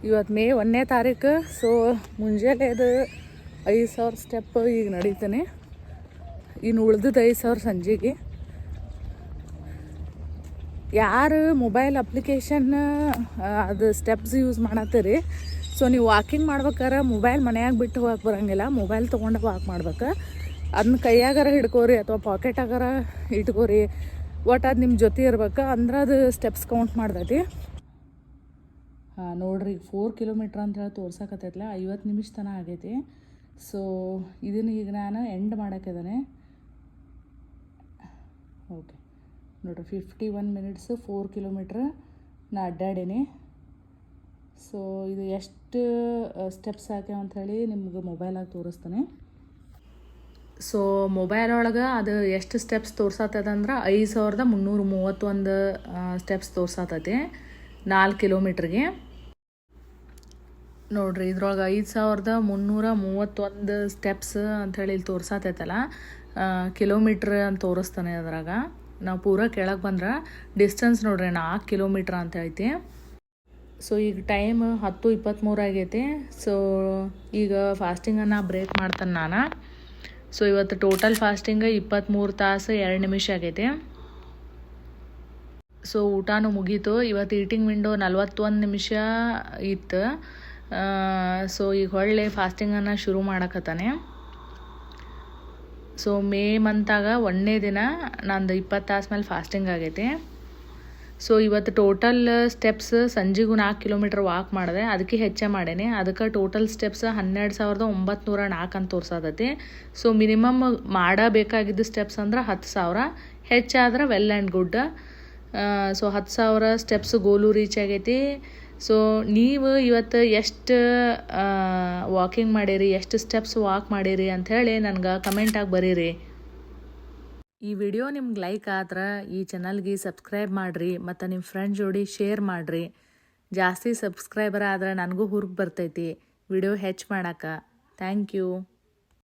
ಇವತ್ತು ಮೇ 1ನೇ ತಾರೀಕು. ಸೊ ಮುಂಜಾನೆ ಅದು 5,000 ಸ್ಟೆಪ್ ಈಗ ನಡೀತಾನೆ. ಇನ್ನು ಉಳ್ದದ್ದು 5,000 ಸಂಜೆಗೆ. ಯಾರು ಮೊಬೈಲ್ ಅಪ್ಲಿಕೇಶನ್ ಅದು ಸ್ಟೆಪ್ಸ್ ಯೂಸ್ ಮಾಡತ್ತೀರಿ, ಸೊ ನೀವು ವಾಕಿಂಗ್ ಮಾಡ್ಬೇಕಾರೆ ಮೊಬೈಲ್ ಮನ್ಯಾಗ ಬಿಟ್ಟು ಹೋಗಕ್ಕೆ ಬರೋಂಗಿಲ್ಲ. ಮೊಬೈಲ್ ತೊಗೊಂಡು ವಾಕ್ ಮಾಡ್ಬೇಕು. ಅದನ್ನ ಕೈಯಾಗಾರ ಹಿಡ್ಕೋರಿ ಅಥವಾ ಪಾಕೆಟಾಗಾರ ಇಟ್ಕೋರಿ. ಒಟ್ಟು ಅದು ನಿಮ್ಮ ಜೊತೆ ಇರ್ಬೇಕು, ಅಂದ್ರೆ ಅದು ಸ್ಟೆಪ್ಸ್ ಕೌಂಟ್ ಮಾಡ್ತೈತಿ. ನೋಡ್ರಿ 4 ಕಿಲೋಮೀಟ್ರ್ ಅಂತ ಹೇಳಿ ತೋರ್ಸಕತ್ತೈತಲ್ಲ, 50 ನಿಮಿಷ ತನಕ ಆಗೈತಿ. ಸೊ ಇದನ್ನು ಈಗ ನಾನು ಎಂಡ್ ಮಾಡೋಕ್ಕಿದ್ದಾನೆ. ಓಕೆ ನೋಡ್ರಿ 51 ಮಿನಿಟ್ಸ್ 4 ಕಿಲೋಮೀಟ್ರ್ ನಾ ಅಡ್ಡಾಡೀನಿ. ಸೊ ಇದು ಎಷ್ಟು ಸ್ಟೆಪ್ಸ್ ಹಾಕ್ಯಾವ ಅಂಥೇಳಿ ನಿಮ್ಗೆ ಮೊಬೈಲಾಗಿ ತೋರಿಸ್ತಾನೆ. ಸೊ ಮೊಬೈಲ್ ಒಳಗೆ ಅದು ಎಷ್ಟು ಸ್ಟೆಪ್ಸ್ ತೋರ್ಸತ್ತದಂದ್ರೆ 5,331 ಸ್ಟೆಪ್ಸ್ ತೋರ್ಸತ್ತೈತಿ 4 ಕಿಲೋಮೀಟ್ರಿಗೆ. ನೋಡ್ರಿ ಇದ್ರೊಳಗೆ 5,331 ಸ್ಟೆಪ್ಸ್ ಅಂಥೇಳಿ ಇಲ್ಲಿ ತೋರ್ಸತ್ತೈತಲ್ಲ, ಕಿಲೋಮೀಟ್ರ್ ಅಂತ ತೋರಿಸ್ತಾನೆ. ಅದ್ರಾಗ ನಾವು ಪೂರ ಕೆಳಗೆ ಬಂದ್ರೆ ಡಿಸ್ಟೆನ್ಸ್ ನೋಡ್ರಿ 4 ಕಿಲೋಮೀಟ್ರ್ ಅಂತ ಐತಿ. ಸೊ ಈಗ ಟೈಮ್ 10:23 ಆಗೈತಿ. ಸೊ ಈಗ ಫಾಸ್ಟಿಂಗನ್ನು ಬ್ರೇಕ್ ಮಾಡ್ತಾನೆ ನಾನು. ಸೊ ಇವತ್ತು ಟೋಟಲ್ ಫಾಸ್ಟಿಂಗ್ 23 ತಾಸು 2 ನಿಮಿಷ ಆಗೈತಿ. ಸೊ ಊಟನೂ ಮುಗೀತು. ಇವತ್ತು ಈಟಿಂಗ್ ವಿಂಡೋ 41 ನಿಮಿಷ ಇತ್ತು. ಸೊ ಈಗ ಹೊಳ್ಳೆ ಫಾಸ್ಟಿಂಗನ್ನು ಶುರು ಮಾಡಕತ್ತಾನೆ. ಸೊ ಮೇ ಮಂತಾಗ 1ನೇ ದಿನ ನಂದು 20 ತಾಸು ಮೇಲೆ ಫಾಸ್ಟಿಂಗ್ ಆಗೈತಿ. ಸೊ ಇವತ್ತು ಟೋಟಲ್ ಸ್ಟೆಪ್ಸ್ ಸಂಜೆಗೂ 4 ಕಿಲೋಮೀಟ್ರ್ ವಾಕ್ ಮಾಡಿದೆ, ಅದಕ್ಕೆ ಹೆಚ್ಚೆ ಮಾಡೇನಿ. ಅದಕ್ಕೆ ಟೋಟಲ್ ಸ್ಟೆಪ್ಸ್ 12,904 ಅಂತ ತೋರ್ಸತೈತಿ. ಸೊ ಮಿನಿಮಮ್ ಮಾಡಬೇಕಾಗಿದ್ದು ಸ್ಟೆಪ್ಸ್ ಅಂದ್ರೆ 10,000, ಹೆಚ್ಚಾದ್ರೆ well and good. So 10,000 steps goal reach ಆಗೈತಿ. ಸೊ ನೀವು ಇವತ್ತು ಎಷ್ಟು ವಾಕಿಂಗ್ ಮಾಡೀರಿ, ಎಷ್ಟು ಸ್ಟೆಪ್ಸ್ ವಾಕ್ ಮಾಡೀರಿ ಅಂಥೇಳಿ ನನಗೆ ಕಮೆಂಟಾಗಿ ಬರೀರಿ. ಈ ವಿಡಿಯೋ ನಿಮ್ಗೆ ಲೈಕ್ ಆದ್ರೆ ಈ ಚಾನಲ್ಗೆ ಸಬ್ಸ್ಕ್ರೈಬ್ ಮಾಡಿರಿ ಮತ್ತು ನಿಮ್ಮ ಫ್ರೆಂಡ್ ಜೋಡಿ ಶೇರ್ ಮಾಡಿರಿ. ಜಾಸ್ತಿ ಸಬ್ಸ್ಕ್ರೈಬರ್ ಆದ್ರೆ ನನಗೂ ಹುರುಪು ಬರ್ತೈತಿ ವಿಡಿಯೋ ಹೆಚ್ಚು ಮಾಡೋಕ್ಕೆ. Thank you.